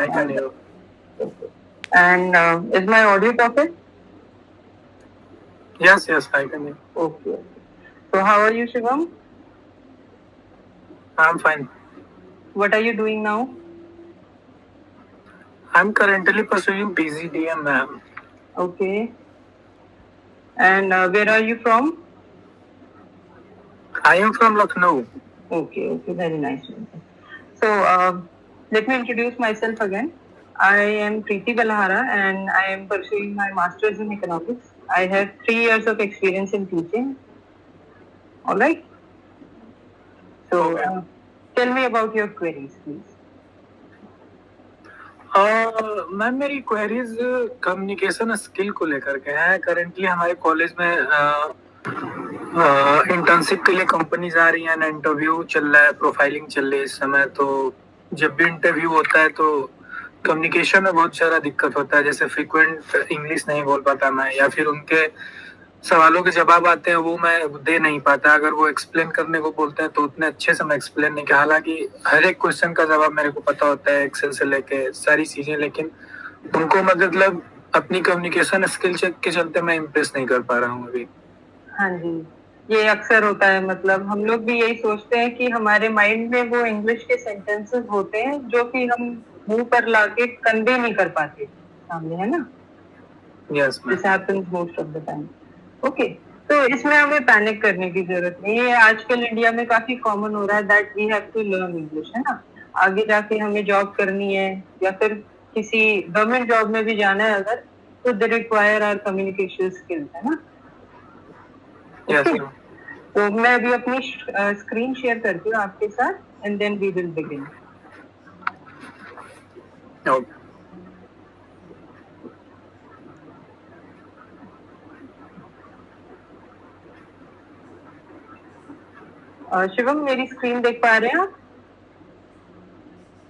I can hear. And is my audio perfect? Yes, I can hear. Okay. So how are you, Shivam? I'm fine. What are you doing now? I'm currently pursuing PGDM, ma'am. Okay. And where are you from? I am from Lucknow. Okay, very nice. So let me introduce myself again. I am Preeti Balahara and I am pursuing my master's in economics. I have 3 years of experience in teaching. All right. So Okay. tell me about your queries, please. Ma'am मेरी queries communication skill को लेकर के है। Currently हमारे college में internship के लिए companies आ रही हैं, इंटरव्यू चल रहा है, प्रोफाइलिंग चल रही है इस समय। तो जब भी इंटरव्यू होता है तो कम्युनिकेशन में बहुत सारा दिक्कत होता है। जैसे फ्रिक्वेंट इंग्लिश नहीं बोल पाता मैं, या फिर उनके सवालों के जवाब आते हैं वो मैं दे नहीं पाता। अगर वो एक्सप्लेन करने को बोलते हैं तो उतने अच्छे से मैं एक्सप्लेन नहीं किया। हालांकि हर एक क्वेश्चन का जवाब मेरे को पता होता है, एक्सेल से लेके सारी चीजें, लेकिन उनको मतलब अपनी कम्युनिकेशन स्किल के चलते मैं इम्प्रेस नहीं कर पा रहा हूँ अभी। हाँ जी, ये अक्सर होता है। मतलब हम लोग भी यही सोचते हैं कि हमारे माइंड में वो इंग्लिश के सेंटेंसेस होते हैं जो कि हम मुंह पर लाके कन्वे नहीं कर पाते सामने, है ना? Yes ma'am. This happens most of the time. Okay, तो इसमें हमें पैनिक करने की जरूरत नहीं है। आजकल इंडिया में काफी कॉमन हो रहा है that we have to learn English, है ना? आगे जाके हमें जॉब करनी है या फिर किसी गवर्नमेंट जॉब में भी जाना है अगर, तो they require our communication skills, है ना? Yes okay, ma'am. तो मैं अभी अपनी स्क्रीन शेयर करती हूँ आपके साथ and then we will begin. Okay. Shivam, मेरी स्क्रीन देख पा रहे हैं आप?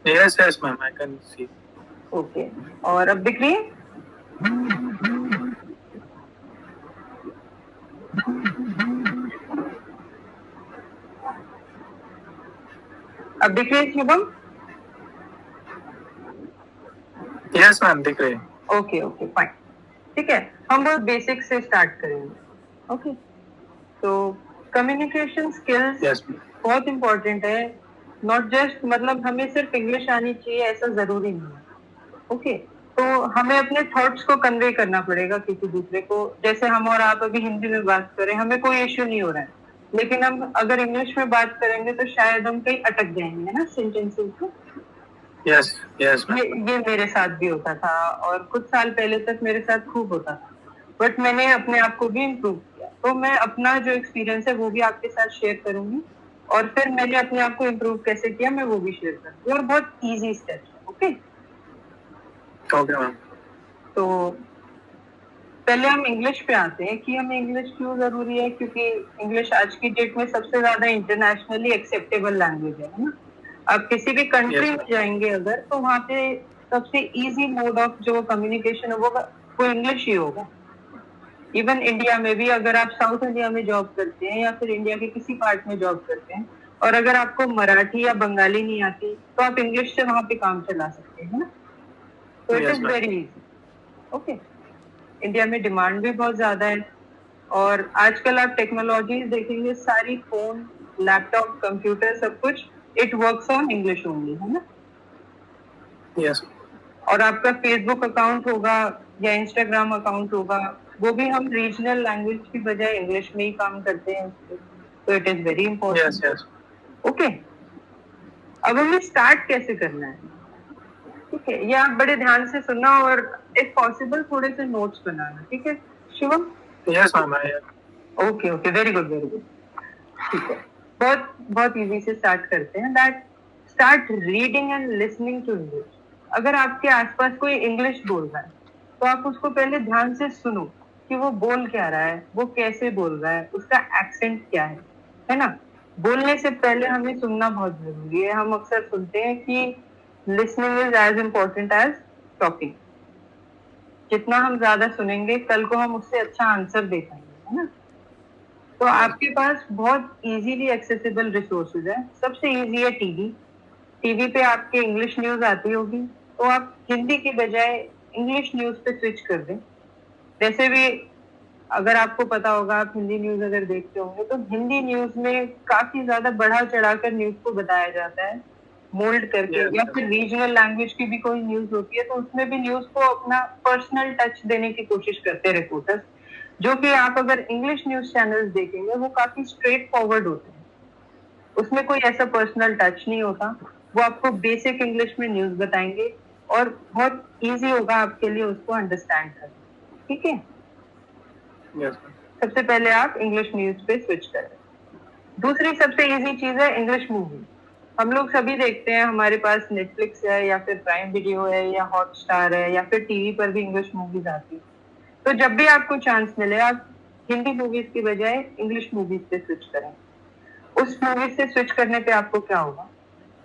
Yes ma'am, I can see. Okay, और अब दिख रही है? अब दिख रही है शिवम? यस मैम, दिख रही है। ओके फाइन, ठीक है। हम बहुत बेसिक से स्टार्ट करेंगे। ओके, तो कम्युनिकेशन स्किल्स यस बहुत इंपॉर्टेंट है। नॉट जस्ट मतलब हमें सिर्फ इंग्लिश आनी चाहिए ऐसा जरूरी नहीं है। ओके, तो हमें अपने थॉट्स को कन्वे करना पड़ेगा किसी दूसरे को। जैसे हम और आप अभी हिंदी में बात करें, हमें कोई इश्यू नहीं हो रहा है, लेकिन हम अगर इंग्लिश में बात करेंगे तो शायद हम कहीं अटक जाएंगे, है ना, सेंटेंसेस में। यस ये मेरे साथ भी होता था और कुछ साल पहले तक मेरे साथ खूब होता था, बट मैंने अपने आप को भी इम्प्रूव किया। तो मैं अपना जो एक्सपीरियंस है वो भी आपके साथ शेयर करूंगी, और फिर मैंने अपने आप को इम्प्रूव कैसे किया मैं वो भी शेयर करूंगी, और बहुत इजी स्टेप्स है। Okay, okay ma'am. तो पहले हम इंग्लिश पे आते हैं कि हमें इंग्लिश क्यों जरूरी है, क्योंकि इंग्लिश आज की डेट में सबसे ज्यादा इंटरनेशनली एक्सेप्टेबल लैंग्वेज है ना? आप किसी भी कंट्री में जाएंगे अगर, तो वहाँ पे सबसे इजी मोड ऑफ जो कम्युनिकेशन है वो इंग्लिश ही होगा। इवन इंडिया में भी अगर आप साउथ इंडिया में जॉब करते हैं या फिर इंडिया के किसी पार्ट में जॉब करते हैं, और अगर आपको मराठी या बंगाली नहीं आती, तो आप इंग्लिश से वहाँ पे काम चला सकते हैं ना? तो it is very easy. Okay, India में डिमांड भी बहुत ज्यादा है, और आजकल आप टेक्नोलॉजीज देखेंगे, सारी फोन, लैपटॉप, कंप्यूटर, सब कुछ it works on English only, है ना? यस। और आपका फेसबुक अकाउंट होगा या इंस्टाग्राम अकाउंट होगा, वो भी हम रीजनल लैंग्वेज की बजाय इंग्लिश में ही काम करते हैं उसपे। तो it is very important. Yes okay, अब हमें स्टार्ट कैसे करना है, ठीक है? ये आप बड़े ध्यान से सुनना और इफ पॉसिबल थोड़े से नोट्स बनाना, ठीक है Shivam? Yes ma'am. Okay, very good very good, ठीक है। बहुत बहुत इजी से स्टार्ट करते हैं that start reading and listening to English. अगर आपके आसपास कोई इंग्लिश बोल रहा है तो आप उसको पहले ध्यान से सुनो कि वो बोल क्या रहा है, वो कैसे बोल रहा है, उसका एक्सेंट क्या है ना? बोलने से पहले हमें सुनना बहुत जरूरी है। हम अक्सर सुनते हैं कि listening is as important as talking. जितना हम ज्यादा सुनेंगे, कल को हम उससे अच्छा आंसर दे पाएंगे, है ना? तो आपके पास बहुत इजीली एक्सेसिबल रिसोर्सेज है। सबसे इजी है टीवी। टीवी पे आपके इंग्लिश न्यूज आती होगी, तो आप हिंदी की बजाय इंग्लिश न्यूज पे स्विच कर दें। वैसे भी अगर आपको पता होगा, आप हिंदी न्यूज अगर देखते होंगे, तो हिंदी न्यूज में काफी ज्यादा बढ़ा चढ़ाकर न्यूज को बताया जाता है, मोल्ड करके। Yes, या yes. फिर रीजनल लैंग्वेज की भी कोई न्यूज होती है तो उसमें भी न्यूज को अपना पर्सनल टच देने की कोशिश करते हैं रिपोर्टर्स, जो कि आप अगर इंग्लिश न्यूज चैनल्स देखेंगे वो काफी स्ट्रेट फॉरवर्ड होते हैं, उसमें कोई ऐसा पर्सनल टच नहीं होता। वो आपको बेसिक इंग्लिश में न्यूज बताएंगे और बहुत इजी होगा आपके लिए उसको अंडरस्टैंड करना। ठीक है, Yes, सबसे पहले आप इंग्लिश न्यूज पे स्विच करें। दूसरी सबसे इजी चीज है इंग्लिश मूवी। हम लोग सभी देखते हैं, हमारे पास नेटफ्लिक्स है या फिर प्राइम वीडियो है या हॉटस्टार है या फिर टीवी पर भी इंग्लिश मूवीज आती है। तो जब भी आपको चांस मिले, आप हिंदी मूवीज की बजाय इंग्लिश मूवीज पे स्विच करें। उस मूवी से स्विच करने पे आपको क्या होगा,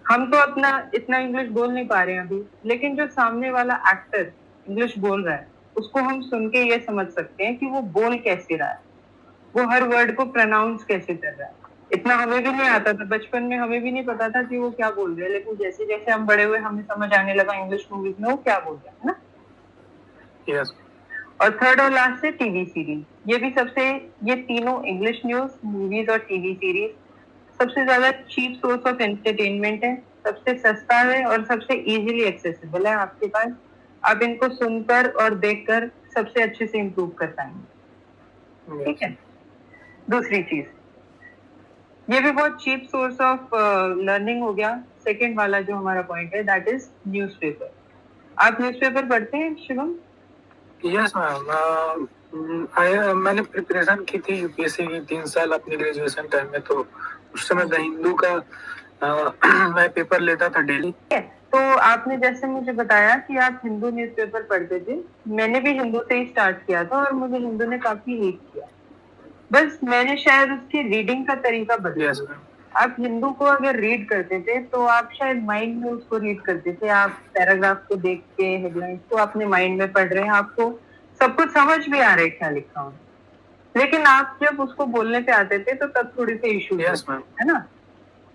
हम तो अपना इतना इंग्लिश बोल नहीं पा रहे हैं अभी, लेकिन जो सामने वाला एक्टर इंग्लिश बोल रहा है उसको हम सुन के ये समझ सकते हैं कि वो बोल कैसे रहा है, वो हर वर्ड को प्रोनाउंस कैसे कर रहा है। इतना हमें भी नहीं आता था, बचपन में हमें भी नहीं पता था कि वो क्या बोल रहे हैं, लेकिन जैसे जैसे हम बड़े हुए हमें समझ आने लगा इंग्लिश मूवीज में वो क्या बोल रहे हैं ना। yes. और थर्ड और लास्ट है टीवी सीरीज। ये भी सबसे, ये तीनों इंग्लिश न्यूज, मूवीज और टीवी सीरीज सबसे ज्यादा चीप सोर्स ऑफ एंटरटेनमेंट है, सबसे सस्ता है और सबसे इजीली एक्सेसिबल है आपके पास। आप इनको सुनकर और देखकर सबसे अच्छे से इम्प्रूव कर पाएंगे। ठीक है, दूसरी चीज, ये भी बहुत चीप सोर्स ऑफ लर्निंग हो गया। सेकंड वाला जो हमारा पॉइंट है दैट इज न्यूज़पेपर। आप न्यूज़पेपर पढ़ते हैं शिवम? यस मैम, मैंने प्रिपरेशन की थी यूपीएससी की 3 साल अपने ग्रेजुएशन टाइम में, तो उस समय द हिंदू का मैं पेपर लेता था डेली। तो आपने जैसे मुझे बताया कि आप हिंदू न्यूज़पेपर पढ़ते थे, मैंने भी हिंदू से ही स्टार्ट किया था और मुझे हिंदू ने काफी हीट किया। बस मैंने शायद उसकी रीडिंग का तरीका बदला। Yes ma'am. आप हिंदू को अगर रीड करते थे तो आप शायद माइंड में उसको रीड करते थे, आप पैराग्राफ को देख के हेडलाइंस को अपने माइंड में पढ़ रहे हैं, आपको सब कुछ समझ भी आ रहा है क्या लिखा हो। लेकिन आप जब उसको बोलने पे आते थे तो तब थोड़ी सी इशू यस मैम। है ना।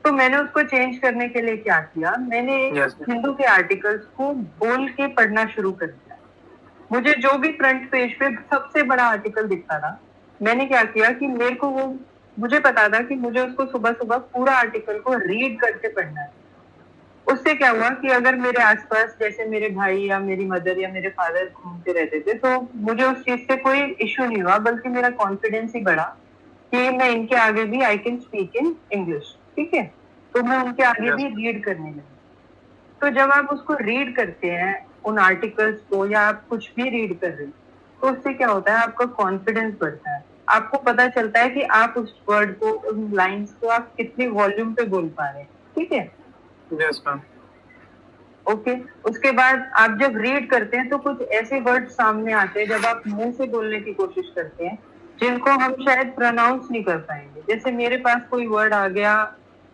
तो मैंने उसको चेंज करने के लिए क्या किया, मैंने Yes, ma'am. हिंदू के आर्टिकल्स को बोल के पढ़ना शुरू कर दिया। मुझे जो भी फ्रंट पेज पे सबसे बड़ा आर्टिकल दिखता था, मैंने क्या किया कि मेरे को वो, मुझे पता था कि मुझे उसको सुबह सुबह पूरा आर्टिकल को रीड करके पढ़ना है। उससे क्या हुआ कि अगर मेरे आसपास जैसे मेरे भाई या मेरी मदर या मेरे फादर घूमते रहते थे तो मुझे उस चीज से कोई इश्यू नहीं हुआ, बल्कि मेरा कॉन्फिडेंस ही बढ़ा कि मैं इनके आगे भी I can speak in English. ठीक है, तो मैं उनके आगे भी रीड करने लगी। तो जब आप उसको रीड करते हैं उन आर्टिकल्स को, या आप कुछ भी रीड कर रहे हैं, तो उससे क्या होता है, आपका कॉन्फिडेंस बढ़ता है। आपको पता चलता है कि आप उस वर्ड को, उन लाइंस को आप कितने वॉल्यूम पे बोल पा रहे हैं। ठीक है, यस मैम। ओके। उसके बाद आप जब रीड करते हैं तो कुछ ऐसे वर्ड सामने आते हैं जब आप मुंह से बोलने की कोशिश करते हैं जिनको हम शायद प्रोनाउंस नहीं कर पाएंगे। जैसे मेरे पास कोई वर्ड आ गया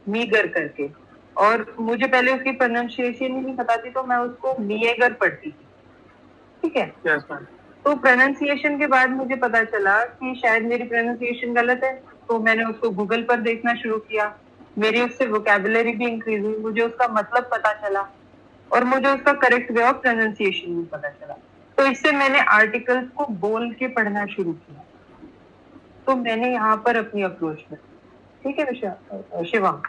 मीगर करके, और मुझे पहले उसकी प्रोनाउंसिएशन ही नहीं पता थी, तो मैं उसको मीएगर पढ़ती थी। ठीक है, यस मैम। तो प्रोनाउंसिएशन के बाद मुझे पता चला कि शायद मेरी प्रोनाउंसिएशन गलत है, तो मैंने उसको गूगल पर देखना शुरू किया। मेरी उससे वोकेबुलरी भी इंक्रीज हुई, मुझे उसका मतलब पता चला और मुझे उसका करेक्ट वे ऑफ प्रोनाउंसिएशन भी पता चला। तो इससे मैंने आर्टिकल्स को बोल के पढ़ना शुरू किया। तो मैंने यहाँ पर अपनी अप्रोच में, ठीक है शिवम?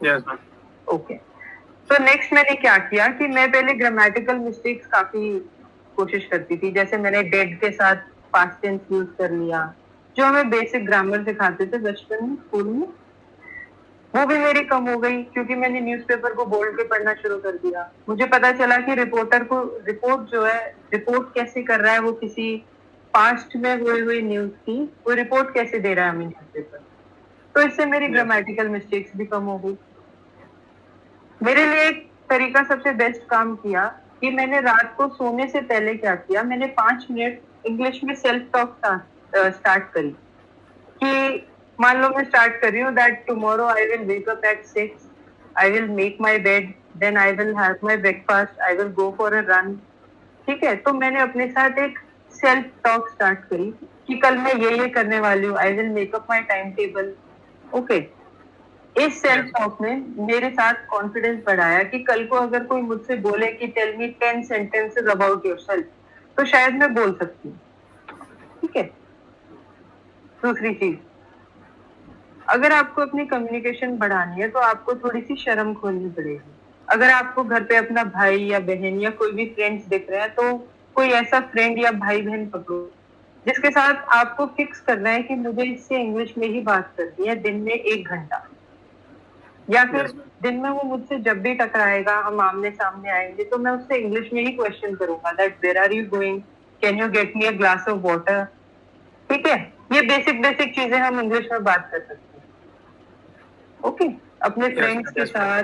Yes ma'am. ओके, तो नेक्स्ट मैंने क्या किया कि मैं पहले ग्रामेटिकल मिस्टेक्स काफी कोशिश करती थी। जैसे मैंने डेड के साथ पास्ट टेंस यूज कर लिया, जो हमें बेसिक ग्रामर सिखाते थे बचपन में स्कूल में, वो भी मेरी कम हो गई क्योंकि मैंने न्यूज़पेपर को बोल के पढ़ना शुरू कर दिया। मुझे पता चला कि रिपोर्टर को रिपोर्ट जो है, रिपोर्ट कैसे कर रहा है, वो किसी पास्ट में हुए हुए न्यूज की वो रिपोर्ट कैसे दे रहा है हमें न्यूज़पेपर। तो इससे मेरी ग्रामेटिकल मिस्टेक्स भी कम हो गई। मेरे लिए एक तरीका सबसे बेस्ट काम किया कि मैंने रात को सोने से पहले क्या किया, मैंने 5 मिनट इंग्लिश में सेल्फ टॉक स्टार्ट करी। कि मान लो मैं स्टार्ट कर रही हूँ that tomorrow I will wake up at 6, I will make my bed, then I will have my breakfast, I will go for a run. ठीक है, तो मैंने अपने साथ एक सेल्फ टॉक स्टार्ट करी कि कल मैं ये करने वाली हूँ, आई will make up my time table. Okay, इस सेल्फ टॉक ने मेरे साथ कॉन्फिडेंस बढ़ाया कि कल को अगर कोई मुझसे बोले कि tell me 10 sentences about yourself, तो शायद मैं बोल सकती हूँ। ठीक है। दूसरी चीज, अगर आपको अपनी कम्युनिकेशन बढ़ानी है तो आपको थोड़ी सी शर्म खोलनी पड़ेगी। अगर आपको घर पे अपना भाई या बहन या कोई भी फ्रेंड्स दिख रहे हैं, तो कोई ऐसा फ्रेंड या भाई बहन पकड़ो जिसके साथ आपको फिक्स करना है कि मुझे इससे इंग्लिश में ही बात करनी है दिन में 1 घंटा, या फिर दिन में वो मुझसे जब भी टकराएगा, हम आमने सामने आएंगे, तो मैं उससे इंग्लिश में ही क्वेश्चन करूंगा that where are you going, can you get me a glass of water. ठीक है। ये बेसिक बेसिक चीजें हम इंग्लिश में बात कर सकते हैं। ओके। अपने फ्रेंड्स के साथ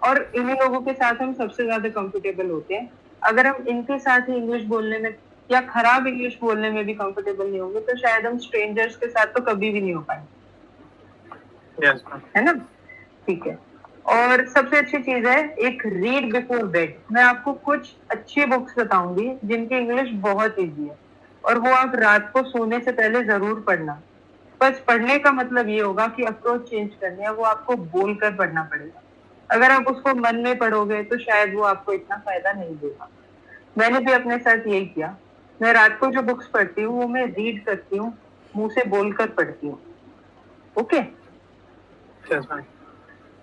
और इन्हीं लोगों के साथ हम सबसे ज्यादा कंफर्टेबल होते हैं। अगर हम इनके साथ ही इंग्लिश बोलने में या खराब इंग्लिश बोलने में भी कंफर्टेबल नहीं होंगे, तो शायद हम स्ट्रेंजर्स के साथ तो कभी भी नहीं हो पाएंगे। है ना? ठीक है। और सबसे अच्छी चीज है एक रीड बिफोर बेड। मैं आपको कुछ अच्छी बुक्स बताऊंगी जिनकी इंग्लिश बहुत इजी है, और वो आप रात को सोने से पहले जरूर पढ़ना। बस पढ़ने का मतलब ये होगा कि अप्रोच चेंज करनी है, वो आपको बोलकर पढ़ना पड़ेगा। अगर आप उसको मन में पढ़ोगे तो शायद वो आपको इतना फायदा नहीं देगा। मैंने भी अपने साथ यही किया। मैं रात को जो बुक्स पढ़ती हूँ वो मैं रीड करती हूँ, मुंह से बोलकर पढ़ती हूँ। ओके।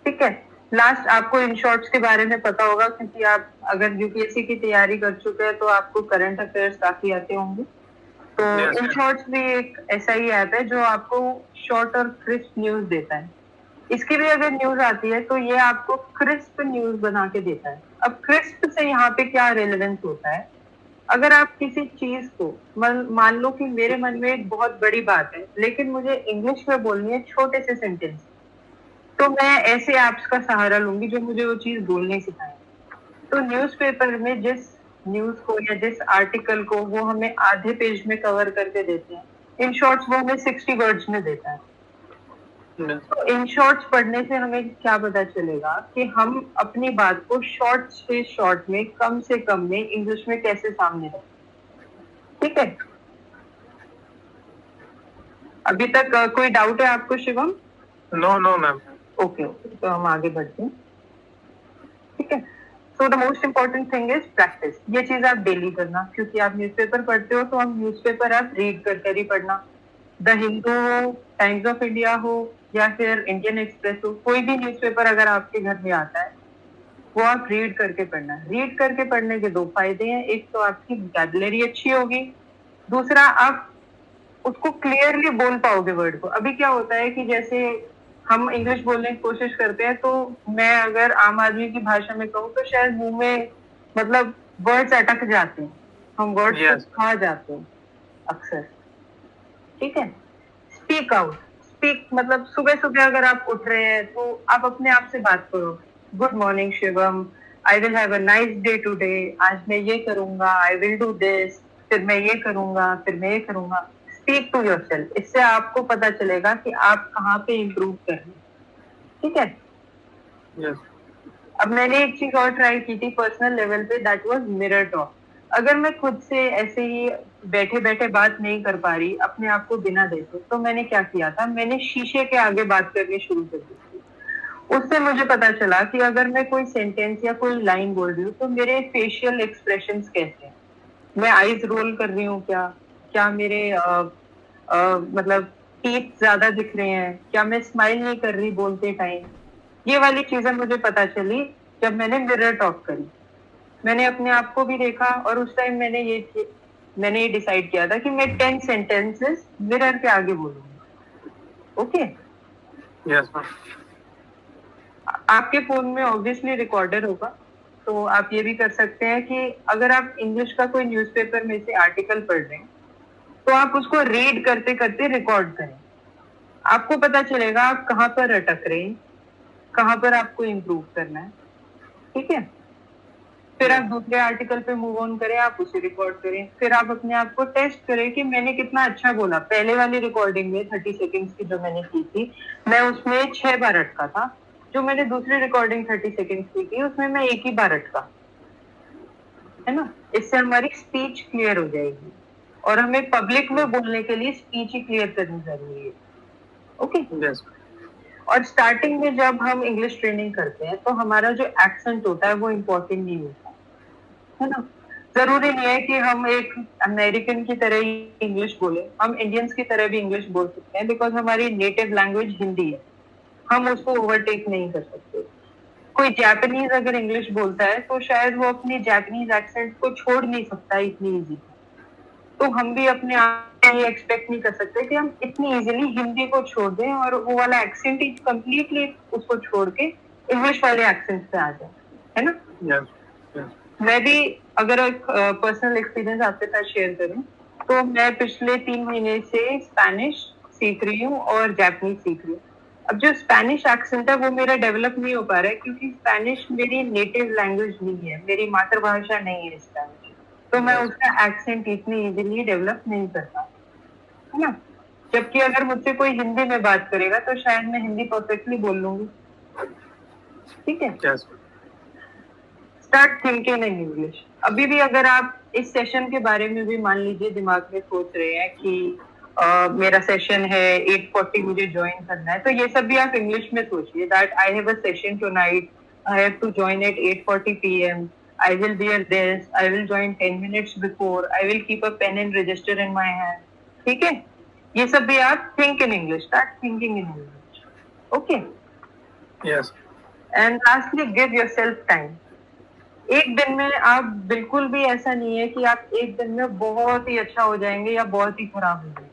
ठीक है। लास्ट, आपको इन शॉर्ट्स के बारे में पता होगा क्योंकि आप अगर यूपीएससी की तैयारी कर चुके हैं तो आपको करंट अफेयर्स काफी आते होंगे। तो इन शॉर्ट्स भी एक ऐसा ही ऐप है जो आपको शॉर्ट और क्रिस्प न्यूज देता है। इसकी भी अगर न्यूज आती है तो ये आपको क्रिस्प न्यूज बना के देता है। अब क्रिस्प से यहाँ पे क्या रेलेवेंस होता है, अगर आप किसी चीज को मान लो कि मेरे मन में एक बहुत बड़ी बात है लेकिन मुझे इंग्लिश में बोलनी है छोटे से सेंटेंस, तो मैं ऐसे ऐप्स का सहारा लूंगी जो मुझे वो चीज बोलने सिखाए। तो न्यूज़पेपर में जिस न्यूज को या जिस आर्टिकल को वो हमें आधे पेज में कवर करके देते हैं, इन शॉर्ट्स वो हमें 60 वर्ड्स में देता है। तो इन शॉर्ट्स पढ़ने से हमें क्या पता चलेगा कि हम अपनी बात को शॉर्ट से शॉर्ट में, कम से कम में इंग्लिश में कैसे सामने रखें। ठीक है। अभी तक कोई डाउट है आपको शिवम? No ma'am. ओके, तो हम आगे बढ़ते हैं। ठीक है। So the most important thing is practice. ये चीज आप डेली करना, क्योंकि आप न्यूज़पेपर पढ़ते हो तो हम न्यूज़पेपर आप रीड कर ही पढ़ना। द हिंदू हो, टाइम्स ऑफ इंडिया हो, या फिर इंडियन एक्सप्रेस हो, कोई भी न्यूज़पेपर अगर आपके घर में आता है वो आप रीड करके पढ़ना। रीड करके पढ़ने के 2 फायदे हैं, एक तो आपकी वोकैबुलरी अच्छी होगी, दूसरा आप उसको क्लियरली बोल पाओगे वर्ड को। अभी क्या होता है कि जैसे हम इंग्लिश बोलने की कोशिश करते हैं, तो मैं अगर आम आदमी की भाषा में कहूँ तो शायद मुंह में मतलब वर्ड्स अटक जाते हैं, हम वर्ड्स को खा जाते हैं अक्सर। ठीक है। Speak out. स्पीक मतलब सुबह सुबह अगर आप उठ रहे हैं तो आप अपने आप से बात करो। Good morning Shivam, I will have a nice day today. आज मैं ये करूंगा, आई विल डू दिस, फिर मैं ये करूंगा, फिर मैं ये करूंगा। Speak to yourself. इससे आपको पता चलेगा कि आप कहाँ पे इम्प्रूव कर रहे हैं। ठीक है। Yes. अब मैंने एक चीज और ट्राई की थी पर्सनल लेवल पे, दैट वाज मिरर टॉक। अगर मैं खुद से ऐसे ही बैठे बैठे बात नहीं कर पा रही अपने आप को बिना देखे, तो मैंने क्या किया था, मैंने शीशे के आगे बात करनी शुरू कर दी थी। उससे मुझे पता चला कि अगर मैं कोई सेंटेंस या कोई लाइन बोल रही हूँ तो मेरे फेशियल एक्सप्रेशंस कैसे हैं। मैं आईज रोल कर रही हूँ क्या, क्या मेरे मतलब टीथ ज्यादा दिख रहे हैं, क्या मैं स्माइल नहीं कर रही बोलते टाइम। ये वाली चीजें मुझे पता चली जब मैंने मिरर टॉक करी। मैंने अपने आप को भी देखा और उस टाइम मैंने ये डिसाइड किया था कि मैं 10 सेंटेंसेस मिरर के आगे बोलूंगी। ओके। यस। आपके फोन में ऑब्वियसली रिकॉर्डर होगा, तो आप ये भी कर सकते हैं कि अगर आप इंग्लिश का कोई न्यूज़पेपर में से आर्टिकल पढ़ रहे हैं तो आप उसको रीड करते करते रिकॉर्ड करें। आपको पता चलेगा आप कहाँ पर अटक रहे हैं, कहाँ पर आपको इम्प्रूव करना है। ठीक है। फिर आप दूसरे आर्टिकल पे मूव ऑन करें, आप उसे रिकॉर्ड करें, फिर आप अपने आप को टेस्ट करें कि मैंने कितना अच्छा बोला। पहले वाली रिकॉर्डिंग में 30 सेकेंड्स की जो मैंने की थी, मैं उसमें 6 बार अटका था। जो मैंने दूसरी रिकॉर्डिंग 30 सेकेंड्स की थी उसमें मैं 1 ही बार अटका। है ना? इससे हमारी स्पीच क्लियर हो जाएगी, और हमें पब्लिक में बोलने के लिए स्पीच ही क्लियर करनी जरूरी है। ओके। Yes. और स्टार्टिंग में जब हम इंग्लिश ट्रेनिंग करते हैं तो हमारा जो एक्सेंट होता है वो इम्पोर्टेंट नहीं होता, है ना। जरूरी नहीं है कि हम एक अमेरिकन की तरह ही इंग्लिश बोले, हम इंडियंस की तरह भी इंग्लिश बोल सकते हैं, बिकॉज हमारी नेटिव लैंग्वेज हिंदी है, हम उसको ओवरटेक नहीं कर सकते। कोई जापानीज अगर इंग्लिश बोलता है तो शायद वो अपनी जापानीज एक्सेंट को छोड़ नहीं सकता इतनी इजी। तो हम भी अपने आप से ये एक्सपेक्ट नहीं कर सकते कि हम इतनी इजीली हिंदी को छोड़ दें और वो वाला एक्सेंट ही कंप्लीटली उसको छोड़ के इंग्लिश वाले एक्सेंट पे आ जाए, है ना। Yes, yes. मैं भी अगर एक पर्सनल एक्सपीरियंस आपके साथ शेयर करूं तो मैं पिछले 3 महीने से स्पेनिश सीख रही हूँ और जापानीज सीख रही हूँ। अब जो स्पेनिश एक्सेंट है वो मेरा डेवलप नहीं हो पा रहा है क्योंकि स्पेनिश मेरी नेटिव लैंग्वेज नहीं है, मेरी मातृभाषा नहीं है स्पेनिश, तो मैं उसका एक्सेंट इतनी इजीली डेवलप नहीं कर पाती, है ना। जबकि अगर मुझसे कोई हिंदी में बात करेगा तो शायद मैं हिंदी परफेक्टली बोल लूंगी, ठीक है। Yes. Start thinking in English. अभी भी अगर आप इस सेशन के बारे में भी मान लीजिए दिमाग में सोच रहे हैं कि मेरा सेशन है 8:40 मुझे ज्वाइन करना है, तो ये सब भी आप इंग्लिश में सोचिए that I have a session tonight, I have to join at 8:40 PM, I will bear this, I will join 10 minutes before, I will keep a pen and register in my hand, ठीक है। ये सब भी आप think in English, start thinking in English, okay. Yes. And lastly give yourself time. एक दिन में आप बिल्कुल भी ऐसा नहीं है कि आप एक दिन में बहुत ही अच्छा हो जाएंगे या बहुत ही खराब हो जाएंगे।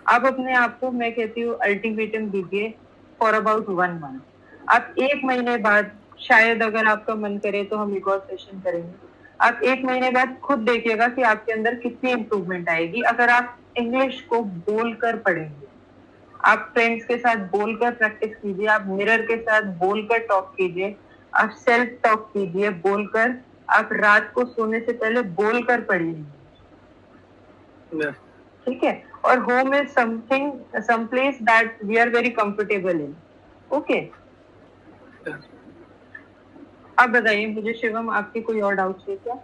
आप अपने आप को, मैं कहती हूँ, अल्टीमेटम दीजिए फॉर अबाउट 1 मंथ। आप 1 महीने बाद शायद अगर आपका मन करे तो हम एक और सेशन करेंगे। आप 1 महीने बाद खुद देखिएगा कि आपके अंदर कितनी इम्प्रूवमेंट आएगी अगर आप इंग्लिश को बोलकर पढ़ेंगे। आप फ्रेंड्स के साथ बोलकर प्रैक्टिस कीजिए, आप मिरर के साथ बोलकर टॉक कीजिए, आप सेल्फ टॉक कीजिए बोलकर, आप रात को सोने से पहले बोलकर पढ़िए, Yes. ठीक है। और home is something, some place that we are very comfortable in, okay. Yes. आप बताइए मुझे शिवम, आपके कोई और डाउट्स है क्या?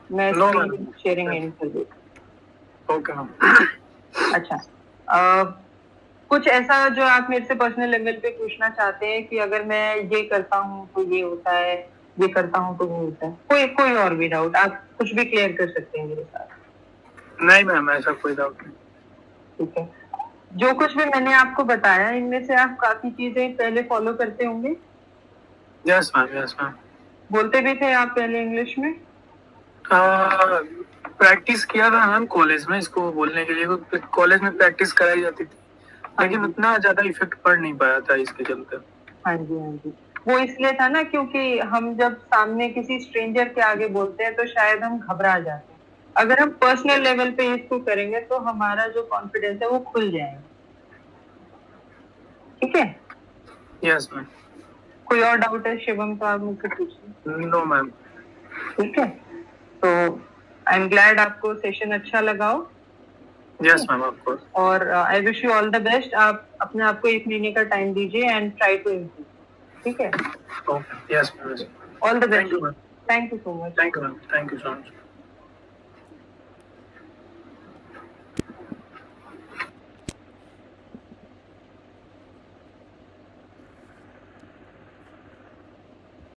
मैं No, ma'am. शेयरिंग एंड कर दूँ। Okay, ma'am. अच्छा, कुछ ऐसा जो आप मेरे से पर्सनल लेवल पे पूछना चाहते हैं कि अगर मैं ये करता हूँ तो ये होता है, ये करता हूँ तो वो होता है, कोई कोई और भी डाउट आप कुछ भी क्लियर कर सकते हैं मेरे साथ? नहीं मैम, ऐसा कोई डाउट नहीं। ठीक है, जो कुछ भी मैंने आपको बताया इनमें से आप काफी चीजें पहले फॉलो करते होंगे? Yes ma'am, yes ma'am. बोलते भी थे आप पहले इंग्लिश में? प्रैक्टिस किया था मैम कॉलेज में इसको बोलने के लिए, कॉलेज में प्रैक्टिस कराई जाती थी, लेकिन उतना ज्यादा इफेक्ट पड़ नहीं पाया था इसके चलते। हाँ जी, हाँ जी, वो इसलिए था ना क्योंकि हम जब सामने किसी स्ट्रेंजर के आगे बोलते हैं तो शायद हम घबरा जाते हैं। अगर हम पर्सनल लेवल पे इसको करेंगे तो हमारा जो कॉन्फिडेंस है वो खुल जाएगा, ठीक है। Yes ma'am. कोई और डाउट है शिवम तो आप मुझसे पूछिए। No ma'am. ठीक है, तो आई एम ग्लैड आपको सेशन अच्छा लगा हो। Yes ma'am, of course. और I wish you all the best. आप अपने आप को 1 महीने का टाइम दीजिए एंड ट्राई टू इम्प्रूव, ठीक है। Okay, yes ma'am. All the best. Thank you ma'am. Thank you so much. Thank you ma'am, thank you so much.